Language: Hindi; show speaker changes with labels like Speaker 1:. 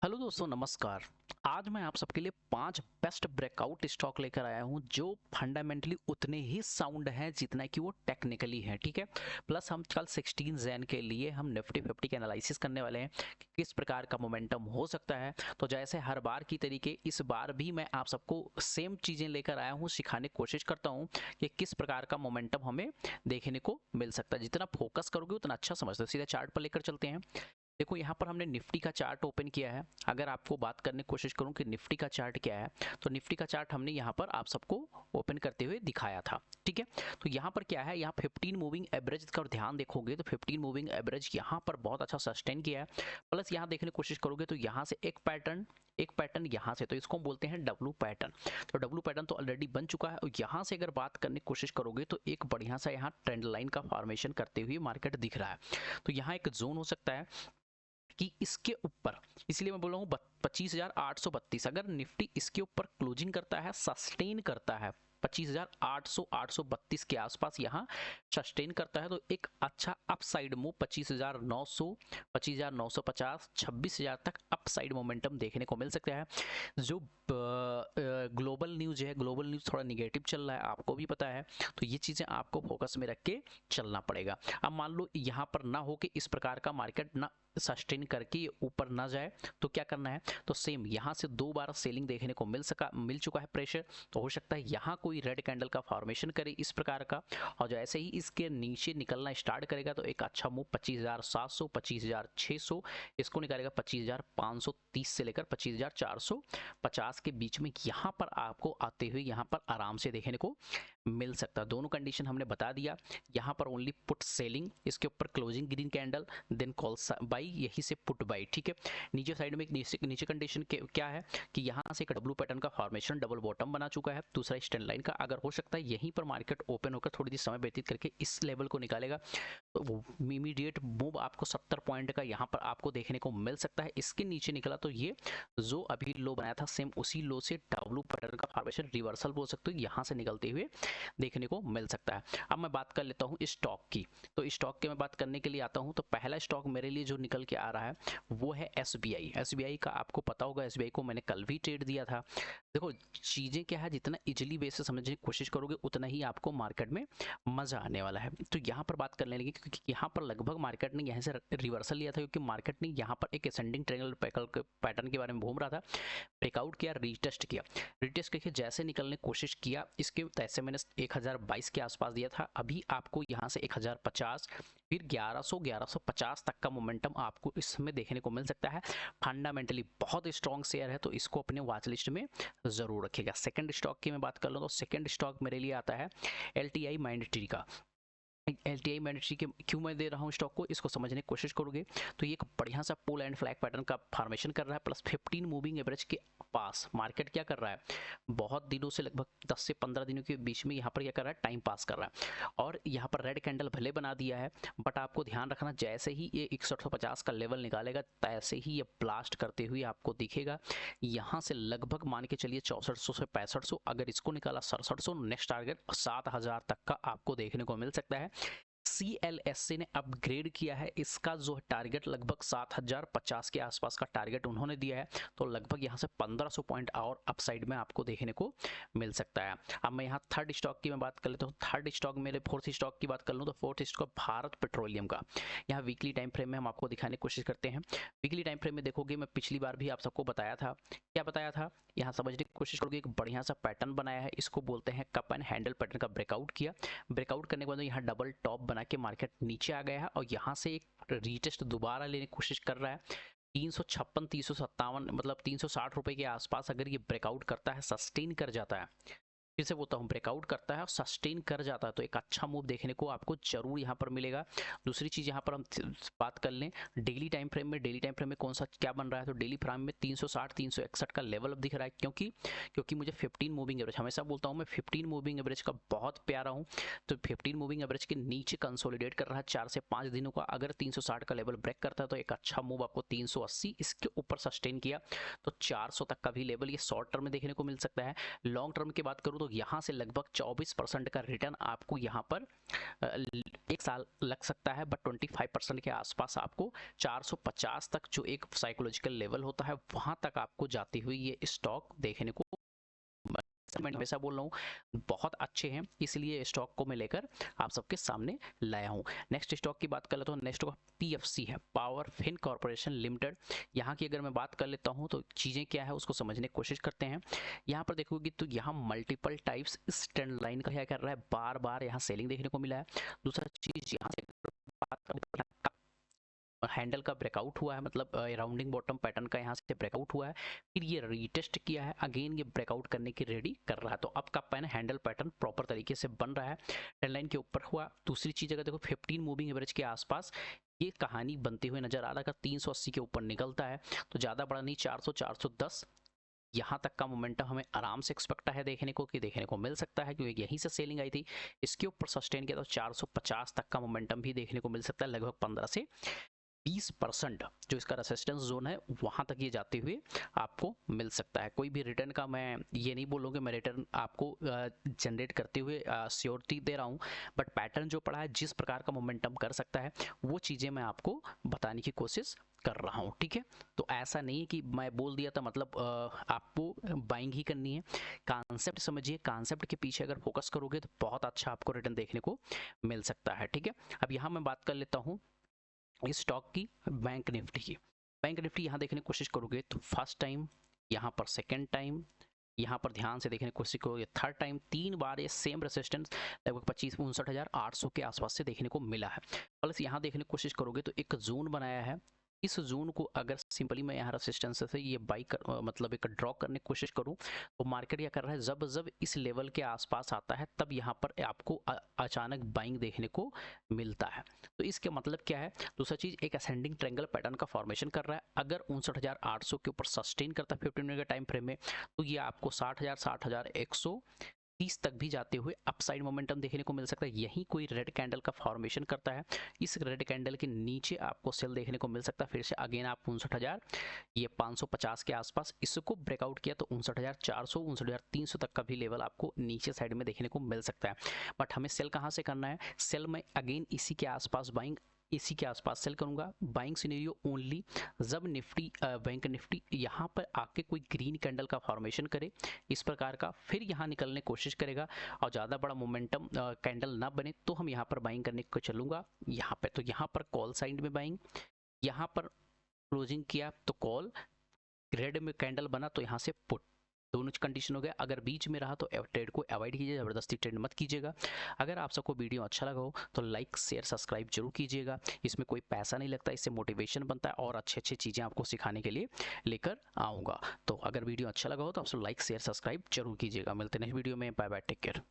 Speaker 1: हेलो दोस्तों, नमस्कार। आज मैं आप सबके लिए 5 बेस्ट ब्रेकआउट स्टॉक लेकर आया हूं जो फंडामेंटली उतने ही साउंड हैं जितना कि वो टेक्निकली है। ठीक है। प्लस हम कल 16 जैन के लिए हम निफ्टी 50 के एनालिसिस करने वाले हैं कि किस प्रकार का मोमेंटम हो सकता है। तो जैसे हर बार की तरीके इस बार भी मैं आप सबको सेम चीज़ें लेकर आया हूँ, सिखाने की कोशिश करता हूँ कि किस प्रकार का मोमेंटम हमें देखने को मिल सकता है। जितना फोकस करोगे उतना अच्छा समझते हो। सीधा चार्ट पर लेकर चलते हैं। देखो, यहाँ पर हमने निफ्टी का चार्ट ओपन किया है। अगर आपको बात करने की कोशिश करूँ कि निफ्टी का चार्ट क्या है, तो निफ्टी का चार्ट हमने यहाँ पर आप सबको ओपन करते हुए दिखाया था। ठीक है। तो यहाँ पर क्या है, यहाँ 15 मूविंग एवरेज का ध्यान देखोगे तो 15 मूविंग एवरेज यहाँ पर बहुत अच्छा सस्टेन किया है। प्लस यहाँ देखने की कोशिश करोगे तो यहाँ से एक पैटर्न यहाँ से, तो इसको हम बोलते हैं डब्लू पैटर्न। तो डब्लू पैटर्न तो ऑलरेडी बन चुका है और यहाँ से अगर बात करने की कोशिश करोगे तो एक बढ़िया सा यहाँ ट्रेंड लाइन का फॉर्मेशन करते हुए मार्केट दिख रहा है। तो यहाँ एक जोन हो सकता है कि इसके ऊपर, इसलिए मैं बोल रहा हूँ 25,832, अगर निफ्टी इसके ऊपर क्लोजिंग करता है, सस्टेन करता है 25,800 832 के आसपास यहाँ सस्टेन करता है, तो एक अच्छा अपसाइड मूव 25,900 25,950 26,000 तक अपसाइड मोमेंटम देखने को मिल सकता है। जो ग्लोबल न्यूज है, ग्लोबल न्यूज थोड़ा निगेटिव चल रहा है, आपको भी पता है। तो ये चीज़ें आपको फोकस में रख के चलना पड़ेगा। अब मान लो यहाँ पर ना हो कि इस प्रकार का मार्केट ना सस्टेन करके ऊपर ना जाए, तो क्या करना है, तो सेम यहाँ से 2 बार सेलिंग देखने को मिल चुका है प्रेशर। तो हो सकता है यहाँ कोई रेड कैंडल का फॉर्मेशन करे इस प्रकार का, और जैसे ही इसके नीचे निकलना स्टार्ट करेगा तो एक अच्छा मूव 25,700 25,600 इसको निकालेगा 25,530 से लेकर 25,450 के बीच में यहाँ पर आपको आते हुए यहाँ पर आराम से देखने को मिल सकता है। दोनों कंडीशन हमने बता दिया। यहाँ पर ओनली पुट सेलिंग, इसके ऊपर closing green candle, then call buy, यही से पुट बाई। ठीक है। नीचे साइड में एक नीचे कंडीशन क्या है कि यहाँ से एक डब्लू पैटर्न का फॉर्मेशन डबल बॉटम बना चुका है, दूसरा स्टैंड लाइन का। अगर हो सकता है यहीं पर मार्केट ओपन होकर थोड़ी सी समय व्यतीत करके इस लेवल को निकालेगा, तो वो इमीडिएट मूव आपको 70 पॉइंट का यहाँ पर आपको देखने को मिल सकता है। इसके नीचे निकला तो ये जो अभी लो बनाया था, सेम उसी लो से डब्लू पैटर्न का फॉर्मेशन रिवर्सल बोल सकते हो, यहाँ से निकलते हुए देखने को मिल सकता है। अब मैं बात कर लेता हूँ स्टॉक की। तो स्टॉक की मैं बात करने के लिए आता हूँ, तो पहला स्टॉक मेरे लिए जो निकल के आ रहा है वो है एसबीआई। एसबीआई का आपको पता होगा, एसबीआई को मैंने कल भी ट्रेड दिया था। देखो, चीज़ें क्या है, जितना इजीली वे से समझने की कोशिश करोगे उतना ही आपको मार्केट में मजा आने वाला है। तो यहाँ पर बात करने लगे क्योंकि यहाँ पर लगभग मार्केट ने यहाँ से रिवर्सल लिया था, क्योंकि मार्केट ने यहाँ पर एक असेंडिंग ट्रायंगल पैटर्न के बारे में घूम रहा था, ब्रेकआउट किया, रीटेस्ट करके जैसे निकलने की कोशिश किया, इसके तैसे मैंने 1022 के आसपास दिया था। अभी आपको यहाँ से 1050 फिर 1100 1150 तक का मोमेंटम आपको इसमें देखने को मिल सकता है। फंडामेंटली बहुत स्ट्रॉन्ग शेयर है, तो इसको अपने वॉच लिस्ट में जरूर रखिएगा। सेकंड स्टॉक की मैं बात कर लूँ तो सेकंड स्टॉक मेरे लिए आता है एलटीआई माइंडट्री का। एलटीआई मैंडेटरी के क्यों मैं दे रहा हूँ स्टॉक को, इसको समझने की कोशिश करोगे तो ये एक बढ़िया सा पुल एंड फ्लैग पैटर्न का फॉर्मेशन कर रहा है, प्लस 15 मूविंग एवरेज के पास मार्केट क्या कर रहा है, बहुत दिनों से लगभग 10 से 15 दिनों के बीच में यहाँ पर क्या कर रहा है, टाइम पास कर रहा है। और यहाँ पर रेड कैंडल भले बना दिया है, बट आपको ध्यान रखना, जैसे ही ये 6150 का लेवल निकालेगा तैसे ही ये ब्लास्ट करते हुए आपको दिखेगा। यहाँ से लगभग मान के चलिए 6400 से 6500, अगर इसको निकाला 6700, नेक्स्ट टारगेट 7000 तक का आपको देखने को मिल सकता है। CLSC ने अपग्रेड किया है, इसका जो टारगेट लगभग 7050 के आसपास का टारगेट उन्होंने दिया है, तो लगभग यहाँ से 1500 पॉइंट और अपसाइड में आपको देखने को मिल सकता है। अब मैं यहाँ थर्ड स्टॉक की मैं बात कर लेता हूँ। थर्ड स्टॉक मेरे फोर्थ स्टॉक की बात कर लूँ तो फोर्थ स्टॉक भारत पेट्रोलियम का। यहाँ वीकली टाइम फ्रेम में हम आपको दिखाने की कोशिश करते हैं। वीकली टाइम फ्रेम में देखोगे, मैं पिछली बार भी आप सबको बताया था, क्या बताया था, यहाँ समझने की कोशिश करोगे, एक बढ़िया सा पैटर्न बनाया है, इसको बोलते हैं कप एंड हैंडल पैटर्न का। ब्रेकआउट किया, ब्रेकआउट करने के बाद यहाँ डबल टॉप बना के मार्केट नीचे आ गया है, और यहाँ से एक रीटेस्ट दोबारा लेने की कोशिश कर रहा है 356 357, मतलब 360 रुपए के आसपास। अगर ये ब्रेकआउट करता है, सस्टेन कर जाता है, फिर से बोलता हूँ, ब्रेकआउट करता है और सस्टेन कर जाता है, तो एक अच्छा मूव देखने को आपको जरूर यहाँ पर मिलेगा। दूसरी चीज़ यहाँ पर हम बात कर लें डेली टाइम फ्रेम में। डेली टाइम फ्रेम में कौन सा क्या बन रहा है, तो डेली फ्रेम में 360 361 का लेवल अब दिख रहा है, क्योंकि मुझे 15 मूविंग एवरेज, हमेशा बोलता हूँ मैं 15 मूविंग एवरेज का बहुत प्यारा हूँ। तो 15 मूविंग एवरेज के नीचे कंसोलिडेट कर रहा है 4 से 5 दिनों का। अगर 360 का लेवल ब्रेक करता है तो एक अच्छा मूव आपको 380, इसके ऊपर सस्टेन किया तो 400 तक का भी लेवल ये शॉर्ट टर्म में देखने को मिल सकता है। लॉन्ग टर्म की बात करूँ तो यहाँ से लगभग 24% का रिटर्न आपको यहाँ पर 1 साल लग सकता है, बट 25% के आसपास आपको 450 तक जो एक साइकोलॉजिकल लेवल होता है वहां तक आपको जाती हुई ये स्टॉक देखने को, मैं हमेशा बोल रहा हूँ बहुत अच्छे हैं, इसलिए स्टॉक को मैं लेकर आप सबके सामने लाया हूँ। नेक्स्ट स्टॉक की बात कर लेता हूँ। नेक्स्ट पीएफसी है, पावर फिन कॉर्पोरेशन लिमिटेड। यहाँ की अगर मैं बात कर लेता हूँ तो चीज़ें क्या है उसको समझने की कोशिश करते हैं। यहाँ पर देखोगे तो यहाँ मल्टीपल टाइप्स इस ट्रेंड लाइन का क्या कर रहा है, बार बार यहाँ सेलिंग देखने को मिला है। दूसरा चीज़ यहाँ से हैंडल का ब्रेकआउट हुआ है, मतलब राउंडिंग बॉटम पैटर्न का यहाँ से ब्रेकआउट हुआ है, फिर ये रीटेस्ट किया है, अगेन ये ब्रेकआउट करने की रेडी कर रहा है। तो अब का पैन हैंडल पैटर्न प्रॉपर तरीके से बन रहा है, ट्रेंड लाइन के ऊपर हुआ। दूसरी चीज अगर देखो 15 मूविंग एवरेज के आसपास ये कहानी बनती हुई नजर आ रहा है। अगर 380 के ऊपर निकलता है तो ज्यादा बड़ा नहीं, 400 410 यहाँ तक का मोमेंटम हमें आराम से एक्सपेक्ट है देखने को मिल सकता है, क्योंकि यहीं से सेलिंग आई थी। इसके ऊपर सस्टेन किया तो 450 तक का मोमेंटम भी देखने को मिल सकता है। लगभग 15 से 20% जो इसका रेसिस्टेंस जोन है वहां तक ये जाते हुए आपको मिल सकता है। कोई भी रिटर्न का मैं ये नहीं बोलूँगा, मैं रिटर्न आपको जनरेट करते हुए श्योरिटी दे रहा हूँ, बट पैटर्न जो पड़ा है, जिस प्रकार का मोमेंटम कर सकता है, वो चीज़ें मैं आपको बताने की कोशिश कर रहा हूँ, ठीक है। तो ऐसा नहीं है कि मैं बोल दिया था मतलब आपको बाइंग ही करनी है। कॉन्सेप्ट समझिए, कॉन्सेप्ट के पीछे अगर फोकस करोगे तो बहुत अच्छा आपको रिटर्न देखने को मिल सकता है, ठीक है। अब यहाँ मैं बात कर लेता हूँ इस स्टॉक की, बैंक निफ्टी की। बैंक निफ्टी यहाँ देखने की कोशिश करोगे तो फर्स्ट टाइम, यहाँ पर सेकंड टाइम, यहाँ पर ध्यान से देखने की कोशिश करोगे थर्ड टाइम, 3 बार ये सेम रेसिस्टेंस लगभग 59,800 के आसपास से देखने को मिला है। प्लस यहाँ देखने की कोशिश करोगे तो एक जोन बनाया है। इस जोन को अगर सिंपली मैं यहाँ रेसिस्टेंस से ये बाई मतलब एक ड्रॉ करने की कोशिश करूँ तो मार्केट क्या कर रहा है, जब जब इस लेवल के आसपास आता है तब यहाँ पर आपको अचानक बाइंग देखने को मिलता है। तो इसके मतलब क्या है, दूसरा चीज एक असेंडिंग ट्रायंगल पैटर्न का फॉर्मेशन कर रहा है। अगर 59,800 के ऊपर सस्टेन करता है 15 मिनट के टाइम फ्रेम में, तो ये आपको 60,130 तक भी जाते हुए अपसाइड मोमेंटम देखने को मिल सकता है। यहीं कोई रेड कैंडल का फॉर्मेशन करता है, इस रेड कैंडल के नीचे आपको सेल देखने को मिल सकता है। फिर से अगेन आप 59,550 के आसपास इसको ब्रेकआउट किया तो 59,400 59,300 तक का भी लेवल आपको नीचे साइड में देखने को मिल सकता है। बट हमें सेल कहाँ से करना है, सेल में अगेन इसी के आसपास बाइंग, इसी के आसपास सेल करूंगा। बाइंग सिनेरियो ओनली जब निफ्टी बैंक निफ्टी यहाँ पर आके कोई ग्रीन कैंडल का फॉर्मेशन करे इस प्रकार का, फिर यहाँ निकलने की कोशिश करेगा और ज़्यादा बड़ा मोमेंटम कैंडल ना बने तो हम यहाँ पर बाइंग करने को चलूँगा यहाँ पे। तो यहाँ पर कॉल साइड में बाइंग, यहाँ पर क्लोजिंग किया तो कॉल, रेड में कैंडल बना तो यहाँ से पुट, दोनों कंडीशन हो गया। अगर बीच में रहा तो ट्रेड को अवॉइड कीजिए, जबरदस्ती ट्रेड मत कीजिएगा। अगर आप सबको वीडियो अच्छा लगा हो तो लाइक शेयर सब्सक्राइब जरूर कीजिएगा। इसमें कोई पैसा नहीं लगता, इससे मोटिवेशन बनता है और अच्छी अच्छी चीज़ें आपको सिखाने के लिए लेकर आऊँगा। तो अगर वीडियो अच्छा लगा हो तो आप सब लाइक शेयर सब्सक्राइब जरूर कीजिएगा। मिलते हैं नेक्स्ट वीडियो में, बाय बाय, टेक केयर।